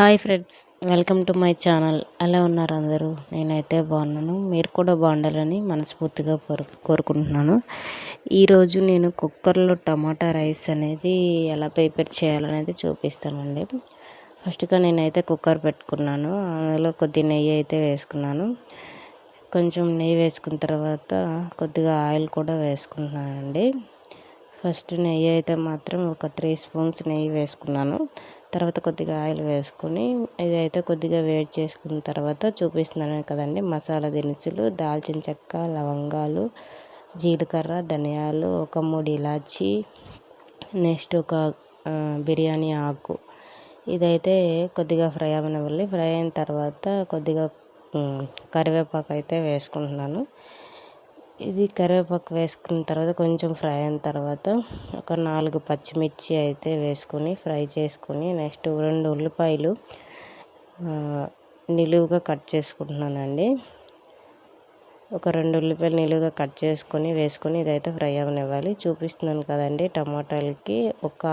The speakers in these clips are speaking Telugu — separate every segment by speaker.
Speaker 1: Hi friends, welcome to my channel. ఎలా ఉన్నారు అందరూ? నేనైతే బాగున్నాను. మీరు కూడా బాగుండాలని మనస్ఫూర్తిగా కోరుకుంటున్నాను. ఈరోజు నేను కుక్కర్లో టమాటా రైస్ అనేది ఎలా ప్రిపేర్ చేయాలనేది చూపిస్తానండి. ఫస్ట్గా నేనైతే కుక్కర్ పెట్టుకున్నాను. అందులో కొద్ది నెయ్యి అయితే వేసుకున్నాను. కొంచెం నెయ్యి వేసుకున్న తర్వాత కొద్దిగా ఆయిల్ కూడా వేసుకుంటున్నానండి. ఫస్ట్ నెయ్యి అయితే మాత్రం ఒక 3 స్పూన్స్ నెయ్యి వేసుకున్నాను. తర్వాత కొద్దిగా ఆయిల్ వేసుకొని ఇదైతే కొద్దిగా వేడి చేసుకున్న తర్వాత చూపిస్తున్నాను కదండి. మసాలా దినుసులు, దాల్చిన చెక్క, లవంగాలు, జీలకర్ర, ధనియాలు, ఒక 3 ఇలాచి, నెక్స్ట్ ఒక బిర్యానీ ఆకు. ఇదైతే కొద్దిగా ఫ్రై అవ్వనివ్వాలి. ఫ్రై అయిన తర్వాత కొద్దిగా కరివేపాకు అయితే వేసుకుంటున్నాను. ఇది కరివేపాకు వేసుకున్న తర్వాత కొంచెం ఫ్రై అయిన తర్వాత ఒక 4 పచ్చిమిర్చి అయితే వేసుకొని ఫ్రై చేసుకొని నెక్స్ట్ 2 ఉల్లిపాయలు నిలువుగా కట్ చేసుకుంటున్నానండి. ఒక 2 ఉల్లిపాయలు నిలువుగా కట్ చేసుకొని వేసుకొని ఇదైతే ఫ్రై అవ్వనివ్వాలి. చూపిస్తున్నాను కదండి. టమాటాలకి ఒక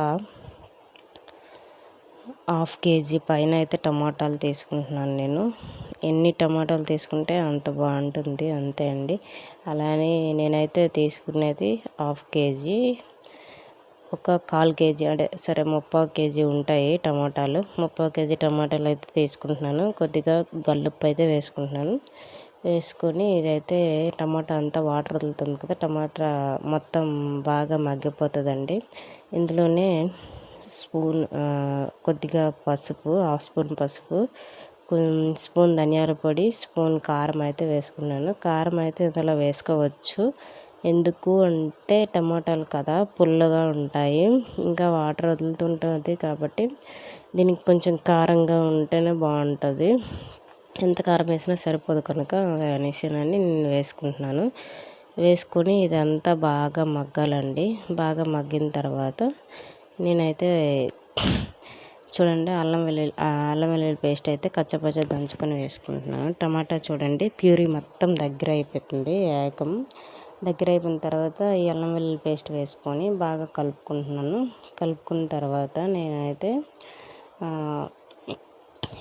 Speaker 1: 1/2 కేజీ పైన అయితే టమాటాలు తీసుకుంటున్నాను నేను. ఎన్ని టమాటాలు తీసుకుంటే అంత బాగుంటుంది, అంతే అండి. అలానే నేనైతే తీసుకునేది 1/2 కేజీ, ఒక 1/4 కేజీ అంటే సరే 3/4 కేజీ ఉంటాయి టమాటాలు. 3/4 కేజీ టమాటాలు అయితే తీసుకుంటున్నాను. కొద్దిగా గల్లుప్పు అయితే వేసుకుంటున్నాను. వేసుకొని ఇదైతే టమాటా అంతా వాటర్ వదులుతుంది కదా, టమాటా మొత్తం బాగా మగ్గిపోతుందండి. ఇందులోనే కొద్దిగా పసుపు, 1/2 స్పూన్ పసుపు, స్పూన్ ధనియాల పొడి, స్పూన్ కారం అయితే వేసుకున్నాను. కారం అయితే ఇందులో వేసుకోవచ్చు. ఎందుకు అంటే టమాటాలు కదా పుల్లగా ఉంటాయి, ఇంకా వాటర్ వదులుతుంటుంది కాబట్టి దీనికి కొంచెం కారంగా ఉంటేనే బాగుంటుంది. ఎంత కారం వేసినా సరిపోదు కనుక అనేసినని నేను వేసుకుంటున్నాను. వేసుకొని ఇదంతా బాగా మగ్గాలండి. బాగా మగ్గిన తర్వాత నేనైతే చూడండి అల్లం వెల్లుల్లి పేస్ట్ అయితే కచ్చపచ్చ దంచుకొని వేసుకుంటున్నాను. టమాటా చూడండి ప్యూరీ మొత్తం దగ్గర అయిపోతుంది. దగ్గర అయిపోయిన తర్వాత ఈ అల్లం వెల్లుల్లి పేస్ట్ వేసుకొని బాగా కలుపుకుంటున్నాను. కలుపుకున్న తర్వాత నేనైతే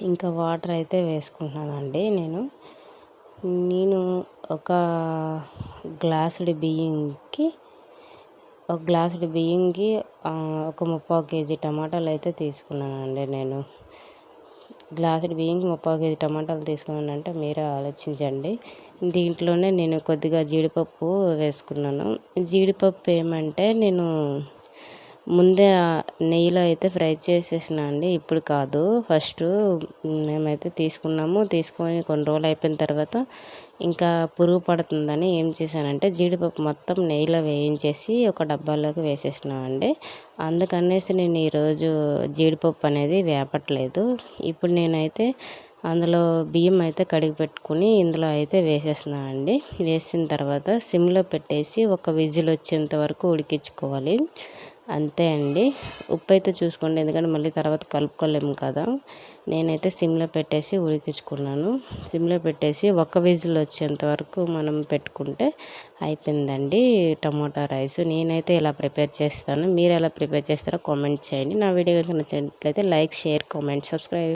Speaker 1: ఇంకా వాటర్ అయితే వేసుకుంటున్నానండి. నేను ఒక గ్లాసుడి బియ్యంకి ఒక 3/4 కేజీ టమాటాలు అయితే తీసుకున్నానండి. నేను గ్లాసుడి బియ్యంకి 3/4 కేజీ టమాటాలు తీసుకున్నానంటే మీరే ఆలోచించండి. దీంట్లోనే నేను కొద్దిగా జీడిపప్పు వేసుకున్నాను. జీడిపప్పు ఏమంటే నేను ముందే నెయ్యిలో అయితే ఫ్రై చేసేసిన అండి. ఇప్పుడు కాదు, ఫస్ట్ మేమైతే తీసుకొని కొన్ని రోజులు అయిపోయిన తర్వాత ఇంకా పురుగు పడుతుందని ఏం చేశానంటే జీడిపప్పు మొత్తం నెయ్యిలో వేయించేసి ఒక డబ్బాలోకి వేసేసినామండి. అందుకనేసి నేను ఈరోజు జీడిపప్పు అనేది వేపట్లేదు. ఇప్పుడు నేనైతే అందులో బియ్యం అయితే కడిగి పెట్టుకుని ఇందులో అయితే వేసేసినానండి. వేసిన తర్వాత సిమ్లో పెట్టేసి ఒక విజిల్ వచ్చేంత వరకు ఉడికించుకోవాలి. అంతే అండి. ఉప్పు అయితే చూసుకోండి, ఎందుకంటే మళ్ళీ తర్వాత కలుపుకోలేము కదా. నేనైతే సిమ్లో పెట్టేసి ఉడికించుకున్నాను. సిమ్లో పెట్టేసి ఒక విజిల్ వచ్చేంత వరకు మనం పెట్టుకుంటే అయిపోయిందండి టమోటా రైస్. నేనైతే ఇలా ప్రిపేర్ చేస్తాను. మీరు ఎలా ప్రిపేర్ చేస్తారో కామెంట్ చేయండి. నా వీడియో కనుక నచ్చినట్లయితే లైక్, షేర్, కామెంట్, సబ్స్క్రైబ్.